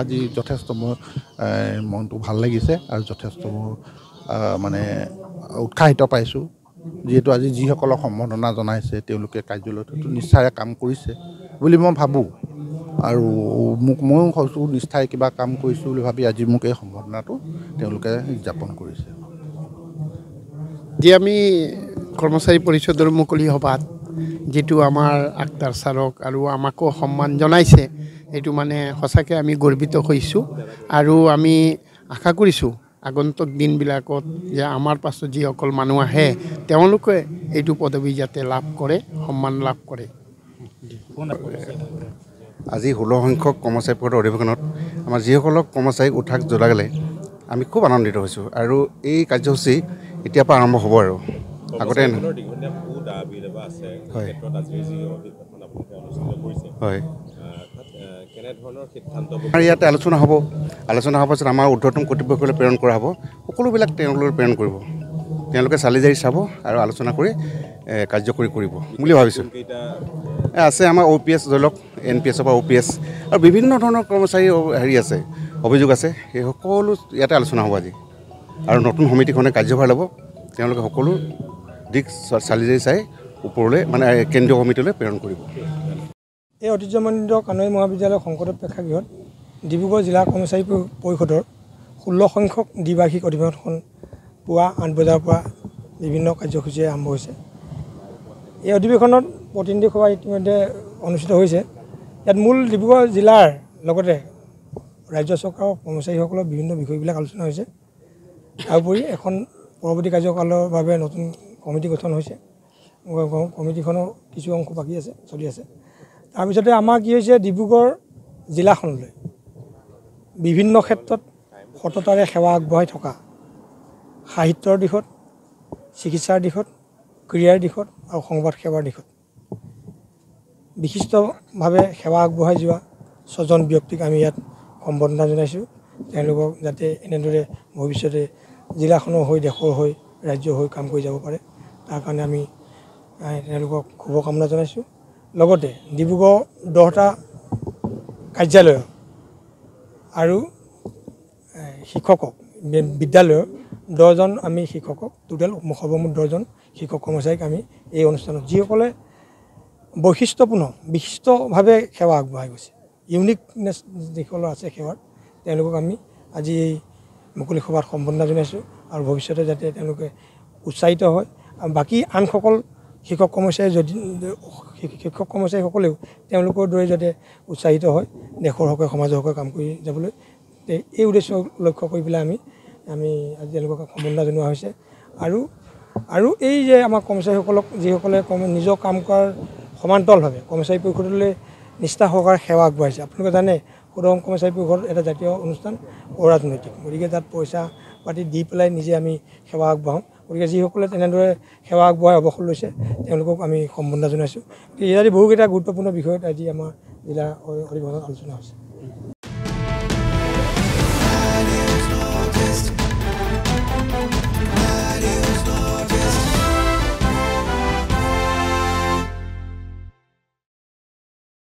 আজি যথেষ্ট মোৰ মনটো ভাল লাগিছে আৰু যথেষ্ট মোৰ মানে উৎসাহিত পাইছোঁ যিহেতু আজি যিসকলক সম্বৰ্ধনা জনাইছে তেওঁলোকে কাৰ্যালয়টো নিষ্ঠাৰে কাম কৰিছে বুলি মই ভাবোঁ আৰু ময়ো হয়তো নিষ্ঠাৰে কিবা কাম কৰিছোঁ বুলি ভাবি আজি মোক এই সম্বৰ্ধনাটো তেওঁলোকে জ্ঞাপন কৰিছে। যি আমি কৰ্মচাৰী পৰিষদৰ মুকলি সভাত যিটো আমাৰ আক্তাৰ ছাৰক আৰু আমাকো সন্মান জনাইছে এইটো মানে সঁচাকৈ আমি গৰ্বিত হৈছোঁ আৰু আমি আশা কৰিছোঁ আগন্তুক দিনবিলাকত যে আমাৰ পাছত যিসকল মানুহ আহে তেওঁলোকে এইটো পদবী যাতে লাভ কৰে, সন্মান লাভ কৰে। আজি 16 সংখ্যক কৰ্মচাৰী পৰিষদৰ অধিৱেশনত আমাৰ যিসকলক কৰ্মচাৰীক উৎসাহ যোগালে আমি খুব আনন্দিত হৈছোঁ আৰু এই কাৰ্যসূচী এতিয়াৰ পৰা আৰম্ভ হ'ব আৰু আগতে হয় আমাৰ ইয়াতে আলোচনা হ'ব পাছত আমাৰ ঊৰ্ধ্বতন কৰ্তৃপক্ষলৈ প্ৰেৰণ কৰা হ'ব। সকলোবিলাক তেওঁলোকে প্ৰেৰণ কৰিব, তেওঁলোকে চালি জাৰি চাব আৰু আলোচনা কৰি কাৰ্যকৰী কৰিব বুলি ভাবিছোঁ। আছে আমাৰ OPS ধৰি লওক NPS পৰা OPS আৰু বিভিন্ন ধৰণৰ কৰ্মচাৰী আছে অভিযোগ আছে, সেই সকলো ইয়াতে আলোচনা হ'ব আজি আৰু নতুন সমিতিখনে কাৰ্যভাৰ ল'ব। তেওঁলোকে সকলো দিশ চালি জাৰি চাই ওপৰলৈ মানে কেন্দ্ৰীয় কমিটিলৈ প্ৰেৰণ কৰিব। এই ঐতিহ্যমণ্ডিত কানৈ মহাবিদ্যালয় শংকৰদেৱ প্ৰেক্ষাগৃহত ডিব্ৰুগড় জিলা কৰ্মচাৰী পৰিষদৰ 16 সংখ্যক দ্বিবাৰ্ষিক অধিৱেশনখন পুৱা 8 বজাৰ পৰা বিভিন্ন কাৰ্যসূচীৰে আৰম্ভ হৈছে। এই অধিৱেশনত প্ৰতিনিধি সভা ইতিমধ্যে অনুষ্ঠিত হৈছে। ইয়াত মূল ডিব্ৰুগড় জিলাৰ লগতে ৰাজ্য চৰকাৰৰ কৰ্মচাৰীসকলৰ বিভিন্ন বিষয়বিলাক আলোচনা হৈছে। তাৰোপৰি এখন পৰৱৰ্তী কাৰ্যকালৰ বাবে নতুন কমিটি গঠন হৈছে। কমিটিখনৰ কিছু অংশ বাকী আছে, চলি আছে। তাৰপিছতে আমাৰ কি হৈছে, ডিব্ৰুগড় জিলাখনলৈ বিভিন্ন ক্ষেত্ৰত সততাৰে সেৱা আগবঢ়াই থকা সাহিত্যৰ দিশত, চিকিৎসাৰ দিশত, ক্ৰীড়াৰ দিশত আৰু সংবাদ সেৱাৰ দিশত বিশিষ্টভাৱে সেৱা আগবঢ়াই যোৱা 6জন ব্যক্তিক আমি ইয়াত সম্বৰ্ধনা জনাইছোঁ। তেওঁলোকক যাতে এনেদৰে ভৱিষ্যতে জিলাখনৰ হৈ, দেশৰ হৈ, ৰাজ্যৰ হৈ কাম কৰি যাব পাৰে তাৰ কাৰণে আমি তেওঁলোকক শুভকামনা জনাইছোঁ। লগতে ডিব্ৰুগড় 10টা কাৰ্যালয় আৰু শিক্ষকক বিদ্যালয়ৰ 10জন আমি শিক্ষকক টোটেল সৰ্বমুঠ 10জন শিক্ষক কৰ্মচাৰীক আমি এই অনুষ্ঠানত যিসকলে বৈশিষ্ট্যপূৰ্ণ বিশিষ্টভাৱে সেৱা আগবঢ়াই গৈছে, ইউনিকনেছ যিসকলৰ আছে সেৱাৰ, তেওঁলোকক আমি আজি এই মুকলি সভাত সম্বৰ্ধনা জনাইছোঁ আৰু ভৱিষ্যতে যাতে তেওঁলোকে উৎসাহিত হয় আৰু বাকী আনসকল শিক্ষক কৰ্মচাৰীসকলেও তেওঁলোকৰ দৰে যাতে উৎসাহিত হয় দেশৰ হকে সমাজৰ হকে কাম কৰি যাবলৈ। এই উদ্দেশ্য লক্ষ্য কৰি পেলাই আমি আজি তেওঁলোকক সম্বৰ্ধনা জনোৱা হৈছে। আৰু এই যে আমাৰ কৰ্মচাৰীসকলক যিসকলে নিজৰ কাম কৰাৰ সমান্তৰালভাৱে কৰ্মচাৰী পৰিষদলৈ নিষ্ঠা সহকাৰে সেৱা আগবঢ়াইছে। আপোনালোকে জানে 16 কৰ্মচাৰী পৰিষদ এটা জাতীয় অনুষ্ঠান, অৰাজনৈতিক, গতিকে তাত পইচা পাতি দি পেলাই নিজে আমি সেৱা আগবঢ়াওঁ। গতিকে যিসকলে তেনেদৰে সেৱা আগবঢ়াই অৱসৰ লৈছে তেওঁলোকক আমি সম্বৰ্ধনা জনাইছোঁ। ইয়াত বহুকেইটা গুৰুত্বপূৰ্ণ বিষয়ত আজি আমাৰ জিলা অধিৱেশনত আলোচনা হৈছে।